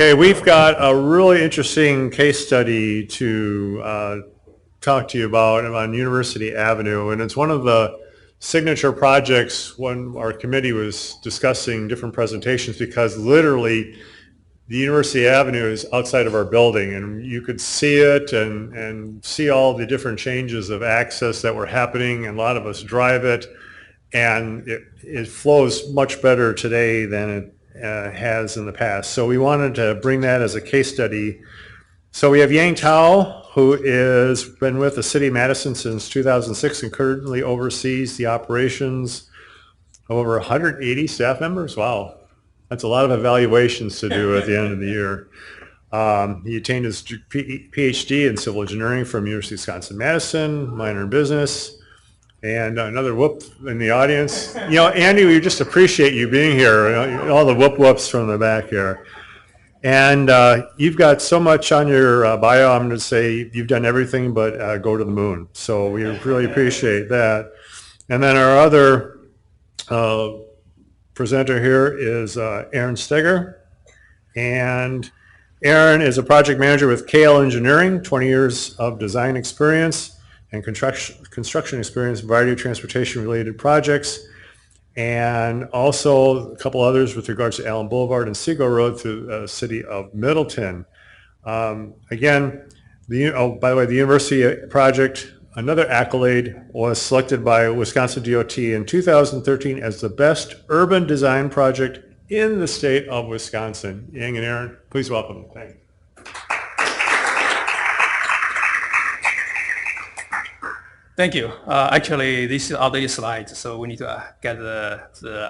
Okay, we've got a really interesting case study to talk to you about on University Avenue, and it's one of the signature projects when our committee was discussing different presentations, because literally the University Avenue is outside of our building, and you could see it and see all the different changes of access that were happening, and a lot of us drive it, and it flows much better today than it has in the past. So we wanted to bring that as a case study. So we have Yang Tao, who has been with the city of Madison since 2006 and currently oversees the operations of over 180 staff members. Wow, that's a lot of evaluations to do at the end of the year. He attained his PhD in civil engineering from University of Wisconsin-Madison, minor in business. And another whoop in the audience. You know, Andy, we just appreciate you being here, all the whoop-whoops from the back here. And you've got so much on your bio, I'm going to say you've done everything but go to the moon. So we really appreciate that. And then our other presenter here is Aaron Steger. And Aaron is a project manager with KL Engineering, 20 years of design experience and construction experience, a variety of transportation-related projects, and also a couple others with regards to Allen Boulevard and Seagull Road through the city of Middleton. Again, by the way, the university project, another accolade, was selected by Wisconsin DOT in 2013 as the best urban design project in the state of Wisconsin. Yang and Aaron, please welcome them. Thank you. Thank you. Actually, this is updated slides, so we need to get the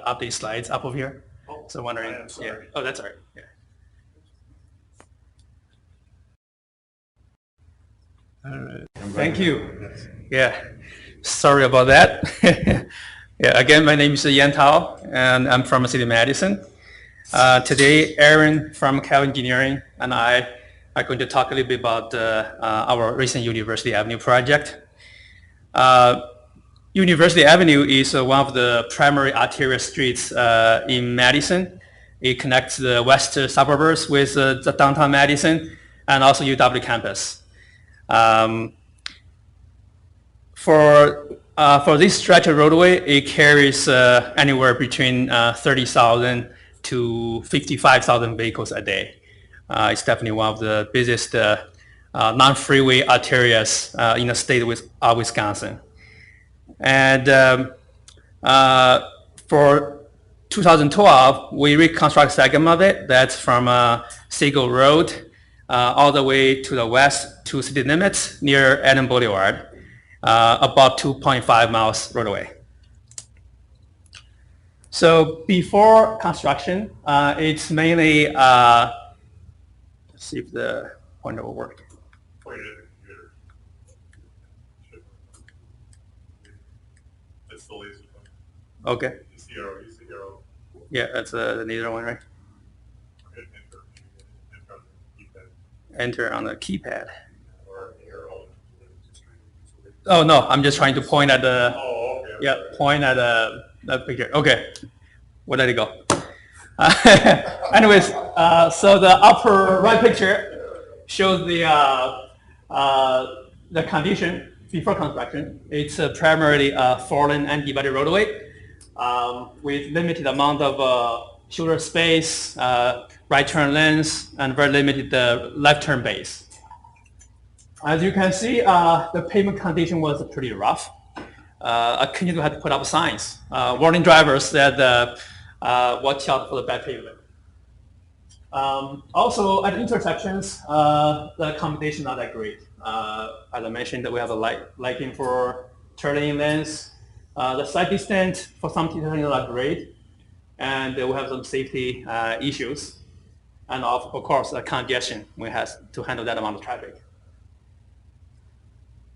update slides up over here. Oh, so wondering, yeah. Oh, that's all right. Yeah. All right. Thank you. Yeah. Sorry about that. Yeah. Again, my name is Yan Tao, and I'm from the city of Madison. Today, Aaron from KL Engineering and I are going to talk a little bit about our recent University Avenue project. University Avenue is one of the primary arterial streets in Madison. It connects the west suburbs with the downtown Madison and also UW campus. For this stretch of roadway, it carries anywhere between 30,000 to 55,000 vehicles a day. It's definitely one of the busiest non-freeway arterials in the state of Wisconsin. And for 2012, we reconstruct a segment of it. That's from Seagull Road all the way to the west to city limits near Allen Boulevard, about 2.5 miles roadway. So before construction, it's mainly, let's see if the pointer will work. That's the laser pointer. Okay. Use the arrow. Use the arrow. Yeah, that's the laser one, right? Enter on the keypad. Or arrow. Oh no, I'm just trying to point at the. Oh, okay. Yeah, point at the picture. Okay, where did it go? Anyways, so the upper right picture shows the condition before construction. It's primarily a four-lane undivided roadway with limited amount of shoulder space, right turn lanes, and very limited left turn base. As you can see, the pavement condition was pretty rough. I continued to have to put up signs warning drivers that watch out for the bad pavement. Also, at intersections, the accommodation not that great. As I mentioned, that we have a lighting for turning lanes. The sight distance for some turning not great, and we have some safety issues, and of course, the congestion we have to handle that amount of traffic.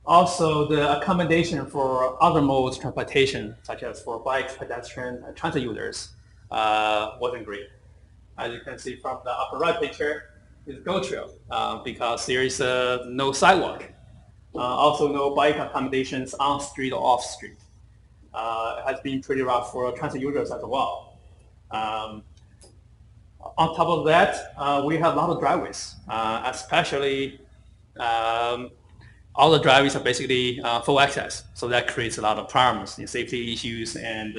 Also, the accommodation for other modes of transportation, such as for bikes, pedestrians, and transit users, wasn't great. As you can see from the upper right picture, is GO Trail because there is no sidewalk. Also, no bike accommodations on street or off street. It has been pretty rough for transit users as well. on top of that, we have a lot of driveways, especially all the driveways are basically full access. So that creates a lot of problems, safety issues and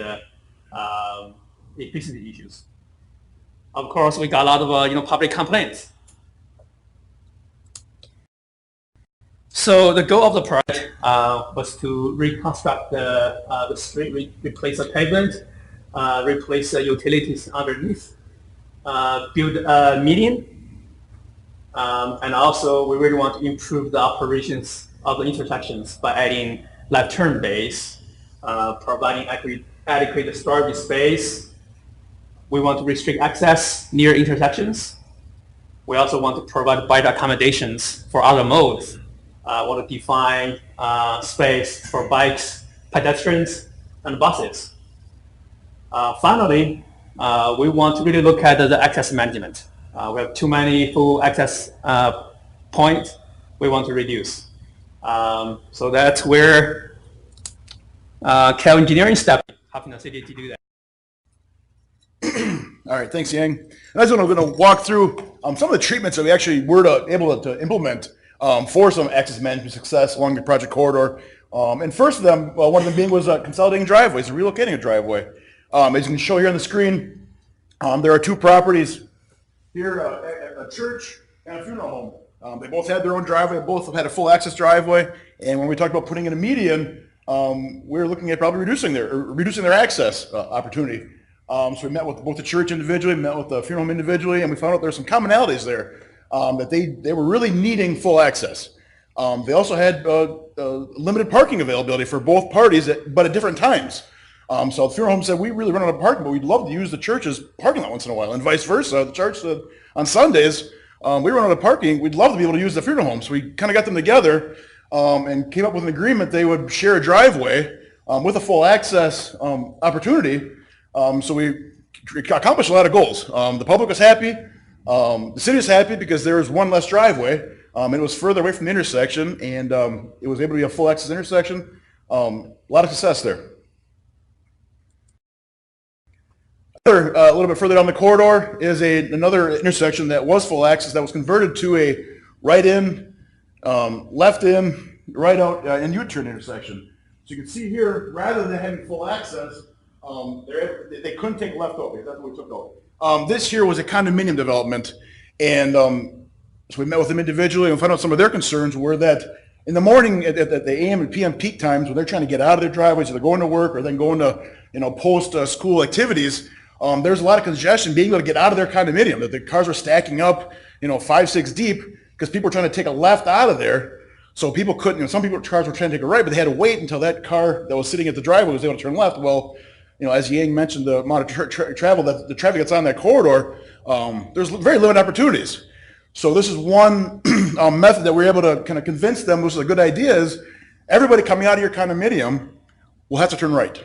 efficiency issues. Of course, we got a lot of public complaints. So the goal of the project was to reconstruct the street, replace the pavement, replace the utilities underneath, build a median, and also we really want to improve the operations of the intersections by adding left turn bays, providing adequate storage space. We want to restrict access near intersections. We also want to provide bike accommodations for other modes. Want to define space for bikes, pedestrians, and buses. Finally, we want to really look at the access management. We have too many full access points we want to reduce. So that's where Cal Engineering stepped in, helping the city to do that. All right, thanks, Yang. And that's what I'm going to walk through some of the treatments that we actually were able to implement for some access management success along the project corridor. And first of them, one of them being was consolidating driveways and relocating a driveway. As you can show here on the screen, there are two properties here, a church and a funeral home. They both had their own driveway, both had a full access driveway. And when we talked about putting in a median, we were looking at probably reducing their access opportunity. So we met with both the church individually, met with the funeral home individually, and we found out there's some commonalities there, that they were really needing full access. They also had limited parking availability for both parties, but at different times. So the funeral home said, we really run out of parking, but we'd love to use the church's parking lot once in a while, and vice versa. The church said, on Sundays, we run out of parking, we'd love to be able to use the funeral home. So we kind of got them together and came up with an agreement they would share a driveway with a full access opportunity. So we accomplished a lot of goals. The public was happy. The city was happy because there was one less driveway. It was further away from the intersection, and it was able to be a full access intersection. A lot of success there. A little bit further down the corridor is another intersection that was full access that was converted to a right in, left in, right out, and U-turn intersection. So you can see here, rather than having full access, they couldn't take left over. That's what we took over. This here was a condominium development, and so we met with them individually and found out some of their concerns were that in the morning at the AM and PM peak times when they're trying to get out of their driveways, either going to work or then going to post-school activities, there's a lot of congestion being able to get out of their condominium. That the cars were stacking up, 5, 6 deep because people were trying to take a left out of there. So people couldn't. Some people's cars were trying to take a right, but they had to wait until that car that was sitting at the driveway was able to turn left. Well, as Yang mentioned, the amount of travel that the traffic that's on that corridor, there's very limited opportunities. So this is one method that we're able to kind of convince them, which is a good idea, is everybody coming out of your condominium will have to turn right.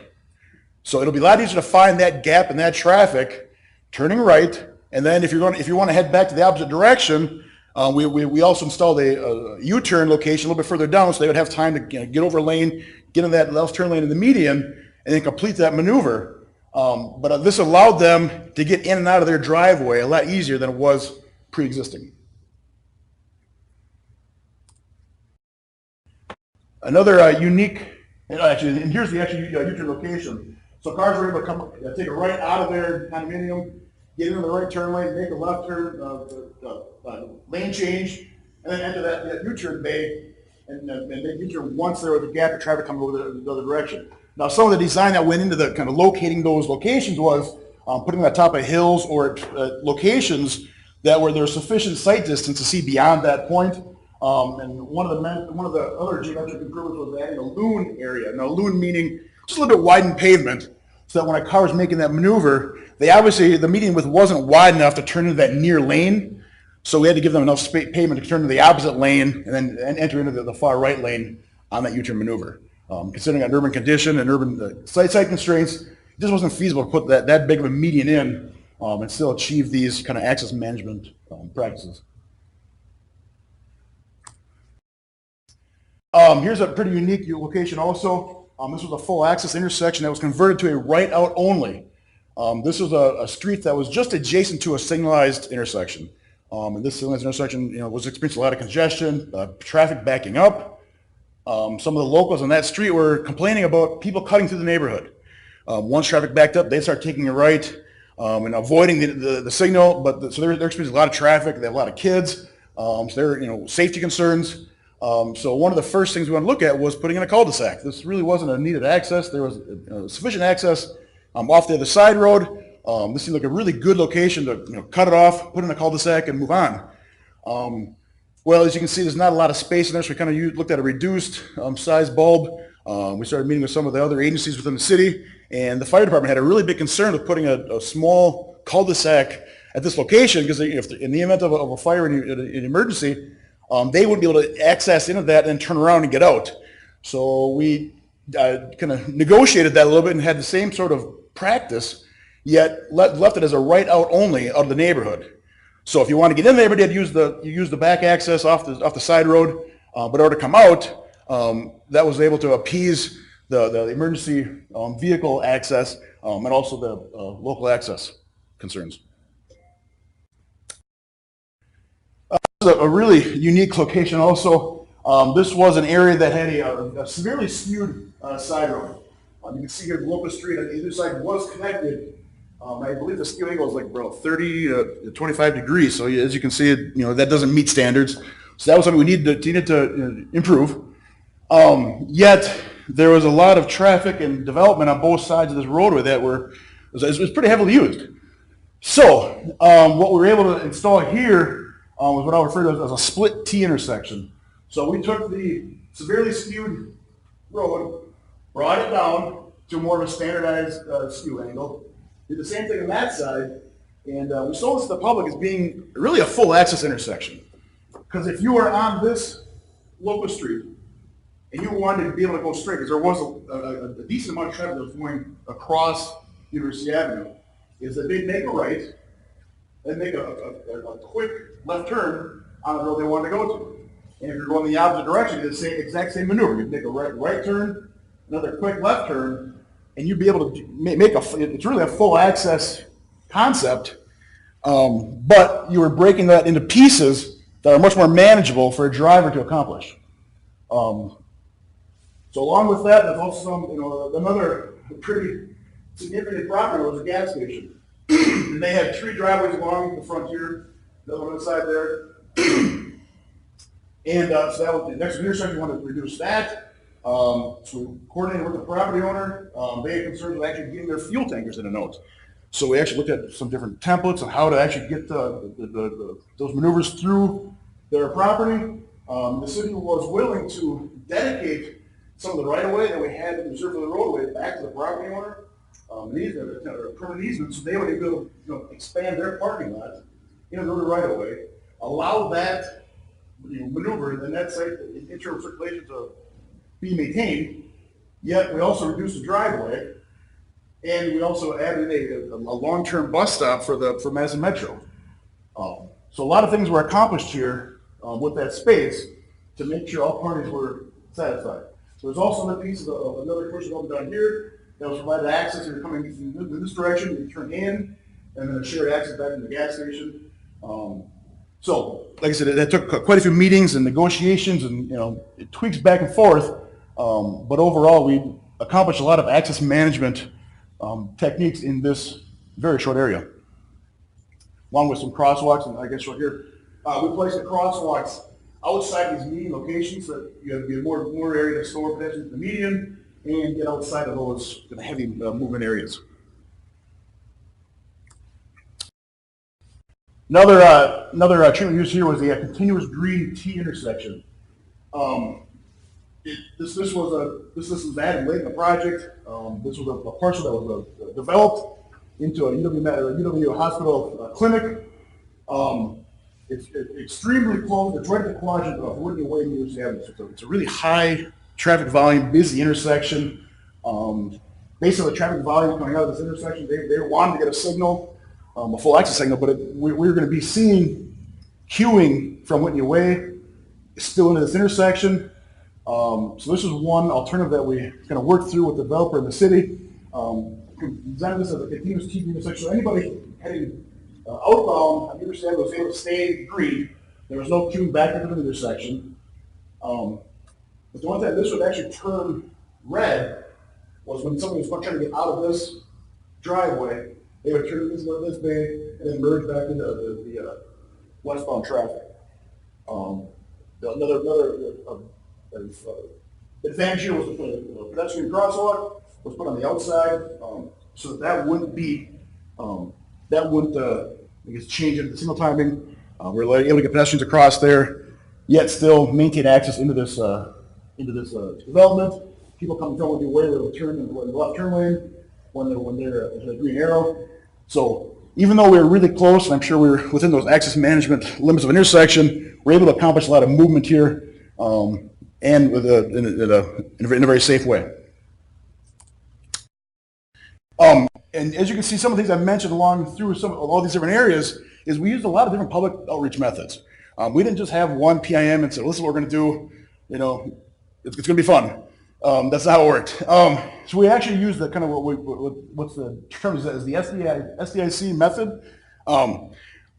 So it'll be a lot easier to find that gap in that traffic, turning right, and then if you want to head back to the opposite direction, we also installed a U-turn location a little bit further down, so they would have time to get over a lane, get in that left turn lane in the median, and then complete that maneuver. But this allowed them to get in and out of their driveway a lot easier than it was pre-existing. Another unique, and here's the actual U-turn location. So cars were able to come, take a right out of their condominium, get into the right turn lane, make a left turn, lane change, and then enter that U-turn bay, and make U-turn once there was a gap of traffic coming over the other direction. Now, some of the design that went into the kind of locating those locations was putting them on top of hills or locations that were there sufficient sight distance to see beyond that point. And one of the other geometric improvements was adding a loon area. Now, loon meaning just a little bit widened pavement, so that when a car was making that maneuver, the median width wasn't wide enough to turn into that near lane. So we had to give them enough pavement to turn to the opposite lane and then enter into the far right lane on that U-turn maneuver. Considering an urban condition and urban site constraints, it just wasn't feasible to put that big of a median in and still achieve these kind of access management practices. Here's a pretty unique location also. This was a full access intersection that was converted to a right out only. This was a street that was just adjacent to a signalized intersection. And this signalized intersection, was experiencing a lot of congestion, traffic backing up. Some of the locals on that street were complaining about people cutting through the neighborhood. Once traffic backed up, they start taking a right and avoiding the signal. So they're experiencing a lot of traffic. They have a lot of kids. So they're safety concerns. So one of the first things we want to look at was putting in a cul-de-sac. This really wasn't a needed access. There was sufficient access off the other side road. This seemed like a really good location to cut it off, put in a cul-de-sac, and move on. Well, as you can see, there's not a lot of space in there, so we kind of looked at a reduced size bulb. We started meeting with some of the other agencies within the city, and the fire department had a really big concern with putting a small cul-de-sac at this location because if in the event of a fire and an emergency, they wouldn't be able to access into that and turn around and get out. So we kind of negotiated that a little bit and had the same sort of practice, yet left it as a right out only out of the neighborhood. So if you want to get in there, you had to use the back access off the side road, but in order to come out, that was able to appease the emergency vehicle access and also the local access concerns. This is a really unique location also. This was an area that had a severely skewed side road. You can see here the local street on either side was connected. I believe the skew angle is like about 30 to 25 degrees. So as you can see, that doesn't meet standards. So that was something we needed to improve. Yet there was a lot of traffic and development on both sides of this roadway that was pretty heavily used. So what we were able to install here was what I refer to as a split T intersection. So we took the severely skewed road, brought it down to more of a standardized skew angle. Did the same thing on that side, and we sold this to the public as being really a full access intersection. Because if you were on this local street and you wanted to be able to go straight, because there was a decent amount of traffic that was going across University Avenue, is that they'd make a right and make a quick left turn on the road they wanted to go to. And if you're going the opposite direction, it's the exact same maneuver. You'd make a right turn, another quick left turn, and you'd be able to it's really a full access concept, but you were breaking that into pieces that are much more manageable for a driver to accomplish. So along with that, there's also another pretty significant property was a gas station. And they had 3 driveways along the frontier, the other one on the side there. And so that was the next intersection, we wanted to reduce that. So we coordinated with the property owner. They had concerns with actually getting their fuel tankers in a note. So we actually looked at some different templates on how to actually get those maneuvers through their property. The city was willing to dedicate some of the right-of-way that we had reserved for the roadway back to the property owner, an easement, or a permanent easement, so they would be able to expand their parking lot into the right-of-way, allow that maneuver and that site, internal circulation to be maintained, yet we also reduced the driveway, and we also added a long-term bus stop for Madison Metro. So a lot of things were accomplished here with that space to make sure all parties were satisfied. So there's also another piece of another commercial building down here that was provided access. You're coming in this direction, you turn in, and then a shared access back to the gas station. So, like I said, that took quite a few meetings and negotiations, and it tweaks back and forth. But overall, we accomplished a lot of access management techniques in this very short area, along with some crosswalks. And I guess right here, we placed the crosswalks outside these median locations so that you have more area to store pedestrians in the median and get outside of those heavy movement areas. Another treatment used here was the continuous green T intersection. This was added late in the project. This was a parcel that was developed into a UW hospital clinic. It's extremely close. It's right at the quadrant of Whitney Way and University Avenue. So it's a really high traffic volume, busy intersection. Based on the traffic volume coming out of this intersection, they wanted to get a signal, a full access signal, but we were going to be seeing queuing from Whitney Way still into this intersection. So this is one alternative that we kind of worked through with the developer in the city. Kind design this as a continuous TDM intersection. So anybody heading outbound, on either side was able to stay green. There was no queuing back into the intersection. But the one time this would actually turn red was when somebody was trying to get out of this driveway. They would turn this bay and then merge back into the westbound traffic. Another advantage here was to put a pedestrian crosswalk was put on the outside, so that wouldn't be I guess change it to single timing. We're able to get pedestrians across there, yet still maintain access into this development. People coming from the way will turn in the left turn lane when they're at the green arrow. So even though we were really close, and I'm sure we were within those access management limits of an intersection, we're able to accomplish a lot of movement here, and with in a very safe way. And as you can see, some of the things I mentioned along through all these different areas is we used a lot of different public outreach methods. We didn't just have one PIM and say, well, this is what we're going to do. You know, it's going to be fun. That's not how it worked. So we actually used the kind of what's the term is the SDIC method,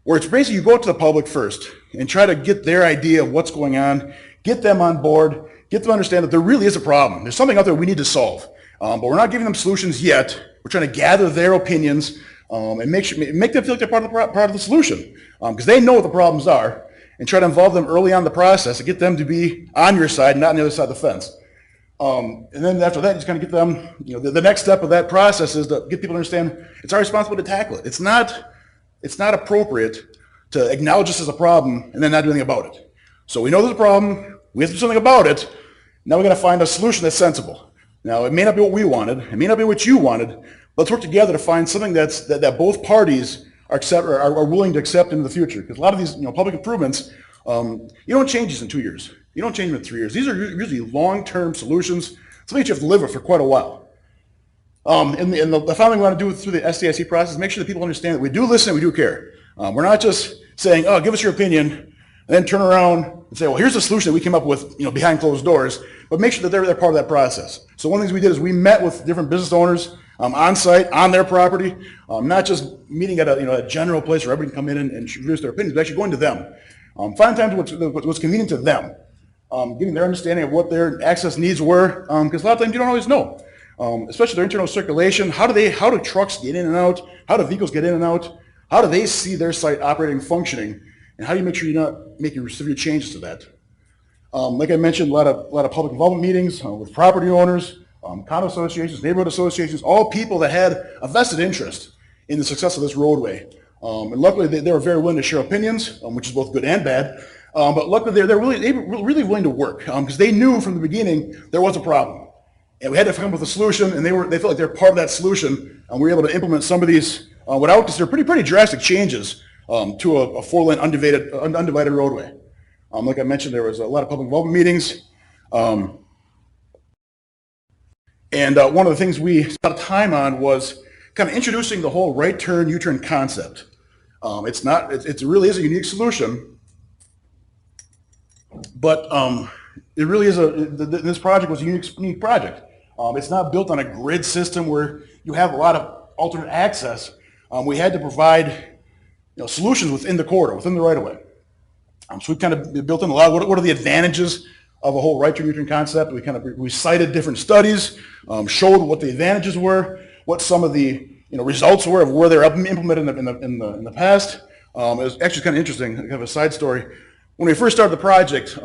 where it's basically you go to the public first and try to get their idea of what's going on, get them on board, get them to understand that there really is a problem. There's something out there we need to solve, but we're not giving them solutions yet. We're trying to gather their opinions and make them feel like they're part of the solution, because they know what the problems are, and try to involve them early on in the process to get them to be on your side, not on the other side of the fence. And then after that, just kind of get them, you know, the next step of that process is to get people to understand it's our responsibility to tackle it. It's not appropriate to acknowledge this as a problem and then not do anything about it. So we know there's a problem, we have to do something about it, now we're going to find a solution that's sensible. Now, it may not be what we wanted, it may not be what you wanted, but let's work together to find something that both parties are willing to accept into the future. Because a lot of these public improvements, you don't change these in 2 years. You don't change them in 3 years. These are usually long-term solutions, something that you have to live with for quite a while. And the final thing we want to do through the SDIC process is make sure that people understand that we do listen and we do care. We're not just saying, oh, give us your opinion, and then turn around and say, well, here's the solution that we came up with behind closed doors, but make sure that they're part of that process. So one of the things we did is we met with different business owners on site, on their property, not just meeting at a general place where everybody can come in and introduce their opinions, but actually going to them. Find times what's convenient to them, getting their understanding of what their access needs were, because a lot of times you don't always know, especially their internal circulation. How do trucks get in and out? How do vehicles get in and out? How do they see their site operating and functioning? And how do you make sure you're not making severe changes to that? Like I mentioned, a lot of public involvement meetings with property owners, condo associations, neighborhood associations, all people that had a vested interest in the success of this roadway. And luckily, they were very willing to share opinions, which is both good and bad. But luckily, they were really willing to work, because they knew from the beginning there was a problem, and we had to come up with a solution. And they felt like they're part of that solution, and we were able to implement some of these what I would consider pretty drastic changes to a 4-lane undivided roadway. Like I mentioned, there was a lot of public involvement meetings, and one of the things we spent a lot of time on was kind of introducing the whole right turn, U-turn concept. It really is a unique solution, but it really is this project was a unique project. It's not built on a grid system where you have a lot of alternate access. We had to provide solutions within the corridor, within the right-of-way. So we kind of built in a lot of what are the advantages of a whole right turn U-turn concept. We cited different studies, showed what the advantages were, what some of the results were of where they're implemented in the past. It was actually kind of interesting, kind of a side story. When we first started the project,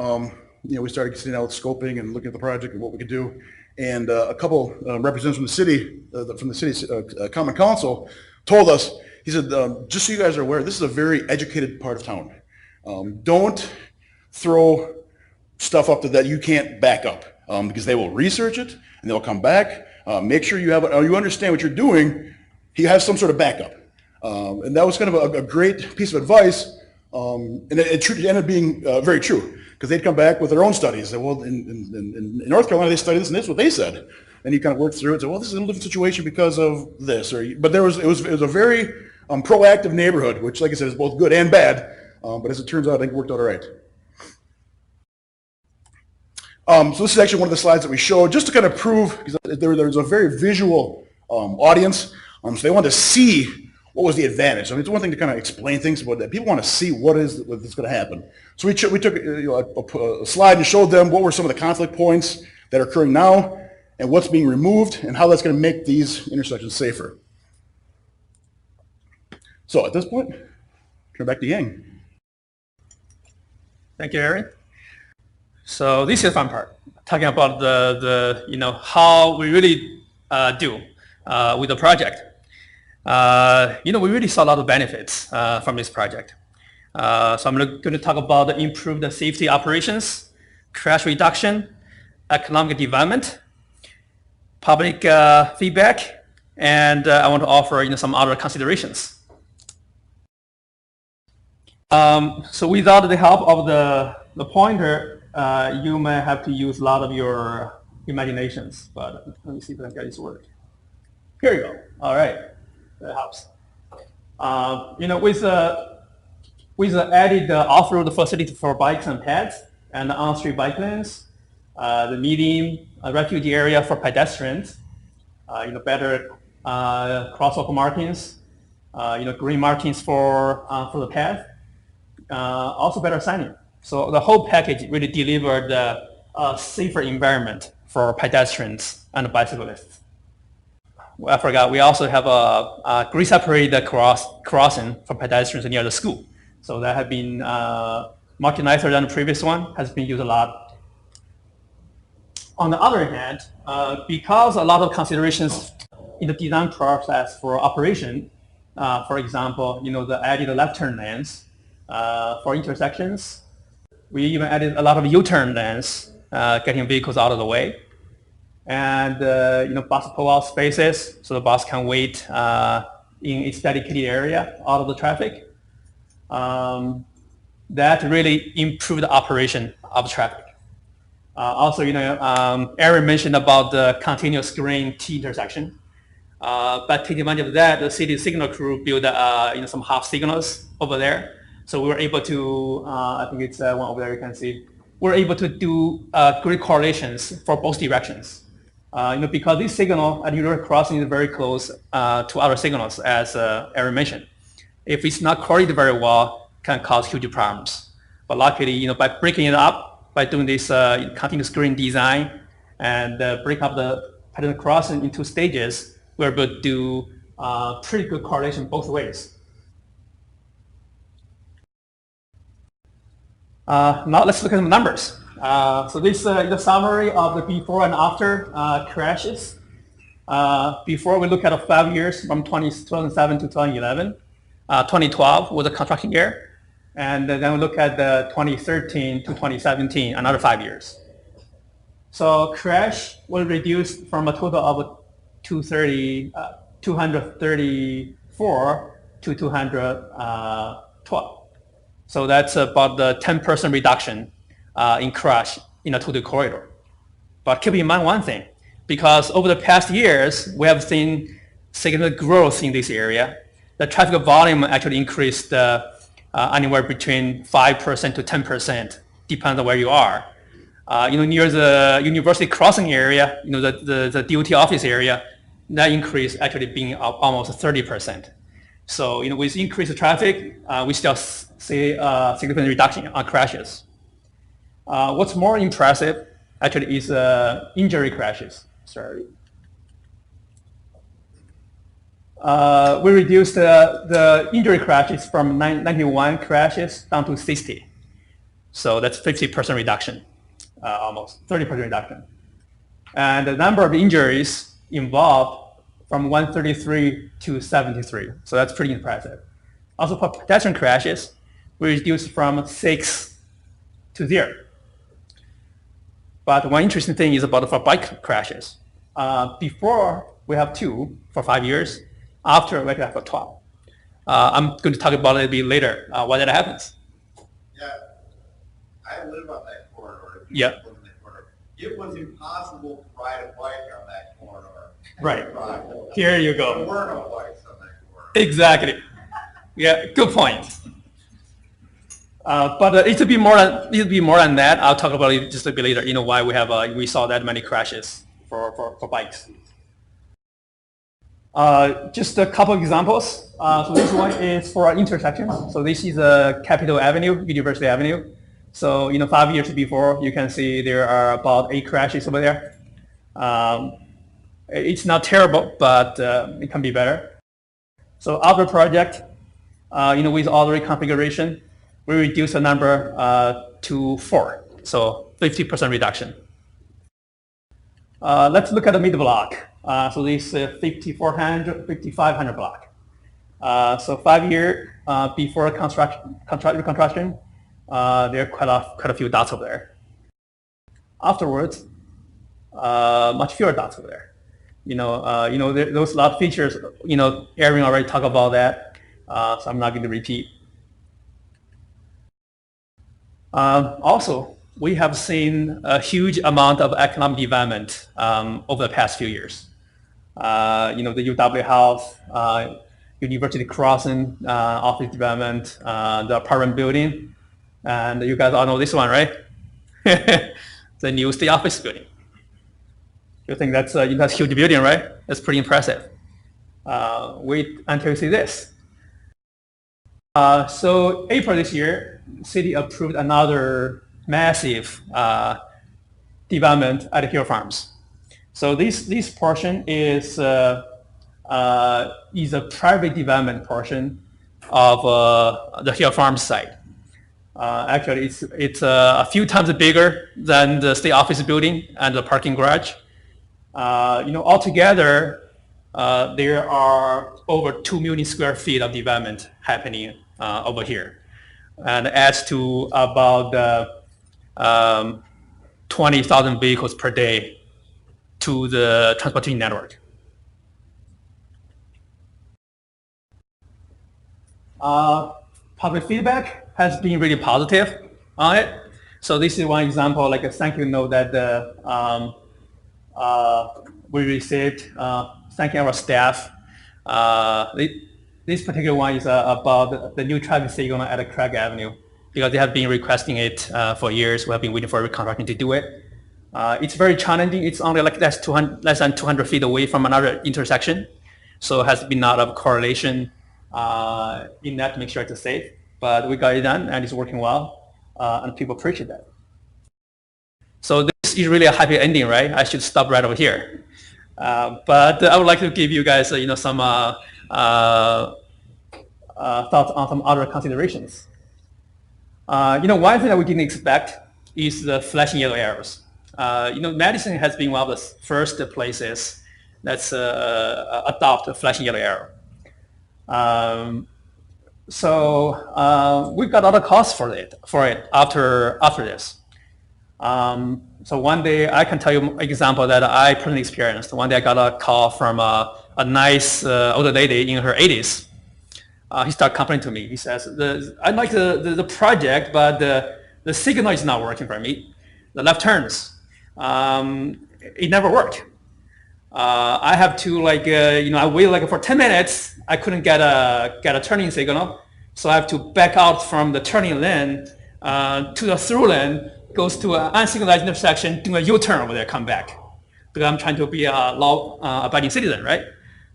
we started sitting out scoping and looking at the project and what we could do. And a couple representatives from the city's Common Council told us, he said, just so you guys are aware, this is a very educated part of town. Don't throw stuff up that you can't back up, because they will research it and they'll come back. Make sure you understand what you're doing. You have some sort of backup, and that was kind of a great piece of advice. And it ended up being very true, because they'd come back with their own studies. They, well, in North Carolina, they studied this, and this is what they said. And you kind of work through it and say, well, this is a little different situation because of this. But it was a very proactive neighborhood, which, like I said, is both good and bad. But as it turns out, I think it worked out all right. So this is actually one of the slides that we showed just to kind of prove, because there was a very visual audience. So they wanted to see what was the advantage. I mean, it's one thing to kind of explain things, but that people want to see what's going to happen. So we took a slide and showed them what were some of the conflict points that are occurring now and what's being removed and how that's going to make these intersections safer. So at this point, turn back to Yang. Thank you, Aaron. So this is the fun part, talking about the how we really do with the project. We really saw a lot of benefits from this project. So I'm going to talk about the improved safety operations, crash reduction, economic development, public feedback, and I want to offer some other considerations. So without the help of the pointer, you may have to use a lot of your imaginations. But let me see if I can get this work. Here you go. All right, that helps. With the added off-road facility for bikes and pads and on-street bike lanes, the medium refugee area for pedestrians, better crosswalk markings, green markings for the path. Also better signing. So the whole package really delivered a safer environment for pedestrians and bicyclists. Well, I forgot, we also have a grid-separated crossing for pedestrians near the school. So that has been much nicer than the previous one, has been used a lot. On the other hand, because a lot of considerations in the design process for operation, for example, the added left turn lanes, for intersections. We even added a lot of U-turn lanes, getting vehicles out of the way. And, bus pull-out spaces, so the bus can wait in its dedicated area out of the traffic. That really improved the operation of traffic. Also, Aaron mentioned about the continuous green T intersection. But taking advantage of that, the city signal crew built some half signals over there. So we were able to, I think it's one over there you can see, we're able to do grid correlations for both directions. Because this signal at Universal Crossing is very close to other signals, as Aaron mentioned. If it's not correlated very well, it can cause huge problems. But luckily, by breaking it up, by doing this continuous green design and break up the pattern crossing into stages, we're able to do pretty good correlation both ways. Now let's look at the numbers. So this is the summary of the before and after crashes. Before we look at 5 years from 2007 to 2011. 2012 was a construction year. And then we look at the 2013 to 2017, another 5 years. So crash was reduced from a total of 234 to 212. So that's about the 10% reduction in crash in a total corridor. But keep in mind one thing, because over the past years, we have seen significant growth in this area. The traffic volume actually increased anywhere between 5% to 10%, depends on where you are. Near the university crossing area, the DOT office area, that increase actually being almost 30%. So, with increased traffic, we still see a significant reduction on crashes. What's more impressive actually is injury crashes. Sorry. We reduced the injury crashes from 91 crashes down to 60. So that's 50% reduction, almost 30% reduction. And the number of injuries involved from 133 to 73. So that's pretty impressive. Also for pedestrian crashes, we reduced from 6 to 0. But one interesting thing is about for bike crashes. Before we have 2 for 5 years, after we have 12. I'm going to talk about it a little bit later, why that happens. Yeah, I live on that corridor. Yeah. It was impossible to ride a bike on that corridor. Right. Here you go. There were no bikes on that corridor. Exactly. Yeah, good point. But it could be more than that. I'll talk about it just a bit later. Why we saw that many crashes for bikes. Just a couple examples. So this one is for an intersection. So this is Capitol Avenue, University Avenue. So 5 years before, you can see there are about 8 crashes over there. It's not terrible, but it can be better. So after project, with all the reconfiguration, we reduce the number to 4. So 50% reduction. Let's look at the mid block. So this 5400, block. So 5 years before reconstruction, there are quite a few dots over there. Afterwards, much fewer dots over there. Those lot of features. Aaron already talked about that, so I'm not going to repeat. Also, we have seen a huge amount of economic development over the past few years. The UW House, University Crossing office development, the apartment building, and you guys all know this one, right? The new state office building. You think that's a huge building, right? That's pretty impressive. Wait until you see this. So April this year, city approved another massive development at Hill Farms. So this portion is a private development portion of the Hill Farms site. Actually, it's a few times bigger than the state office building and the parking garage. Altogether, there are over 2 million square feet of development happening over here, and adds to about 20,000 vehicles per day to the transportation network. Public feedback has been really positive on it. So this is one example, like a thank you note that we received, thanking our staff. This particular one is about the new traffic signal at Craig Avenue, because they have been requesting it for years. We have been waiting for reconstruction to do it. It's very challenging. It's only like less than 200 feet away from another intersection. So it has been a lot of correlation in that to make sure it's safe. But we got it done, and it's working well, and people appreciate that. So this is really a happy ending, right? I should stop right over here. But I would like to give you guys, some thoughts on some other considerations. One thing that we didn't expect is the flashing yellow arrows. Madison has been one of the first places that's adopt a flashing yellow arrow. So we got other costs for it after this. So one day, I can tell you an example that I personally experienced. One day I got a call from a nice older lady in her 80s. He started complaining to me. He says, I like the project, but the signal is not working for me. The left turns, it never worked. I have to I waited for 10 minutes. I couldn't get a turning signal. So I have to back out from the turning lane to the through lane, goes to an unsignalized intersection, do a U-turn over there, come back. Because I'm trying to be a law-abiding citizen, right?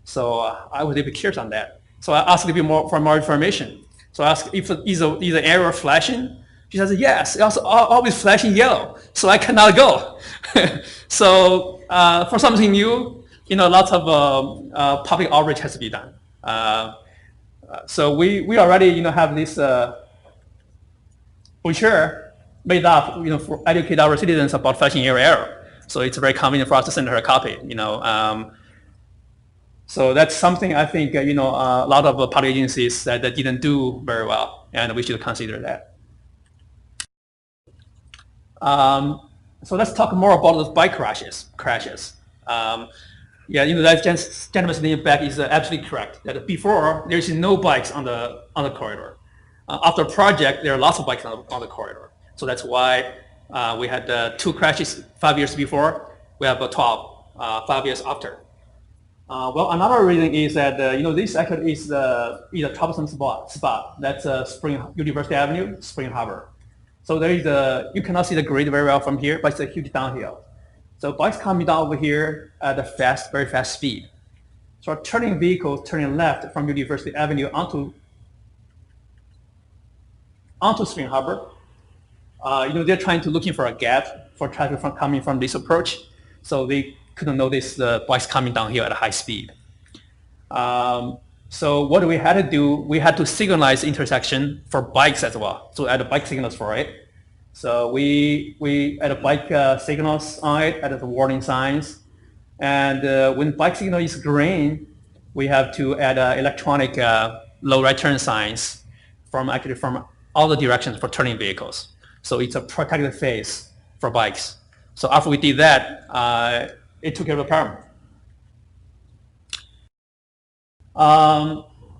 So I was a bit curious on that. So I asked a little bit more for more information. So I asked if is the arrow flashing. She says yes. It's also always flashing yellow, so I cannot go. So for something new, lots of public outreach has to be done. So we already have this brochure made up for educate our citizens about flashing yellow arrow. So it's very convenient for us to send her a copy. So that's something I think a lot of public agencies that didn't do very well, and we should consider that. So let's talk more about those bike crashes. Yeah, that gentleman sitting back is absolutely correct. That before there is no bikes on the corridor. After project, there are lots of bikes on the corridor. So that's why we had 2 crashes 5 years before. We have 12 5 years after. Well, another reason is that this actually is a troublesome spot. That's University Avenue, Spring Harbor. So there is you cannot see the grade very well from here, but it's a huge downhill. So bikes coming down over here at a very fast speed. So turning vehicles turning left from University Avenue onto Spring Harbor. They're trying to looking for a gap for traffic coming from this approach, so they couldn't notice the bikes coming down here at a high speed. So what we had to do, we had to signalize intersection for bikes as well. So add bike signals for it. So we add bike signals on it, added the warning signs, and when bike signal is green, we have to add electronic low right turn signs from all the directions for turning vehicles. So it's a protected phase for bikes. So after we did that, it took care of the problem.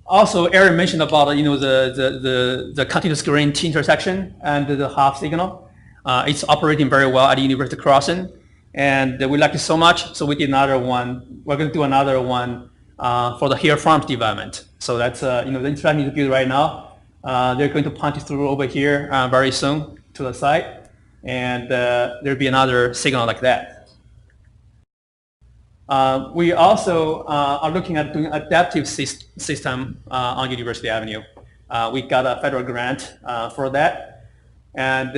Also, Aaron mentioned about the continuous green T intersection and the half signal. It's operating very well at University Crossing, and we like it so much. So we did another one. We're going to do another one for the Hill Farms development. So that's the intersection is built right now. They're going to punch it through over here very soon to the site, and there'll be another signal like that. We also are looking at doing adaptive system on University Avenue. We got a federal grant for that, and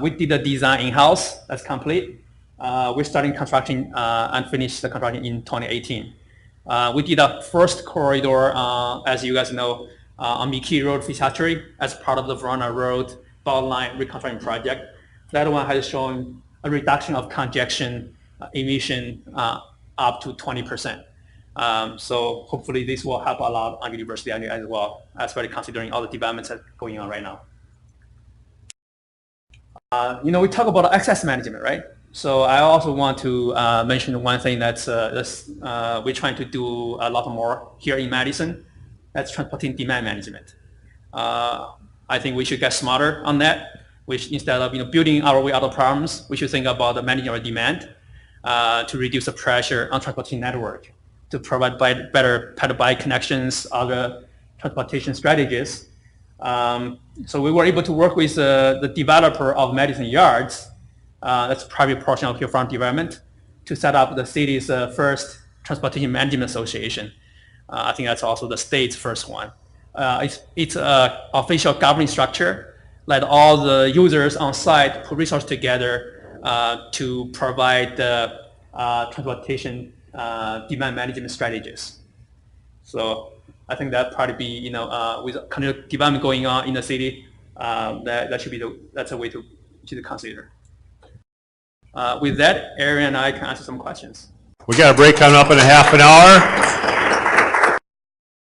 we did the design in-house. That's complete. We're starting construction and finish the construction in 2018. We did a first corridor, as you guys know, on McKee Road, Fishatry, as part of the Verona Road Line reconstruction project. That one has shown a reduction of congestion emission up to 20%. So hopefully this will help a lot on University Avenue as well, especially considering all the developments that are going on right now. We talk about access management, right? So I also want to mention one thing that's we're trying to do a lot more here in Madison. That's transportation demand management. I think we should get smarter on that. Which instead of building our way out of problems, we should think about managing our demand to reduce the pressure on transportation network, to provide better pedal-bike connections, other transportation strategies. So we were able to work with the developer of Madison Yards, that's a private portion of Hill Farm Development, to set up the city's first transportation management association. I think that's also the state's first one. It's an official governing structure, let all the users on site put resources together to provide the transportation demand management strategies. So I think that probably be, with kind of development going on in the city, that should be that's a way to consider. With that, Aaron and I can answer some questions. We got a break coming up in a half an hour.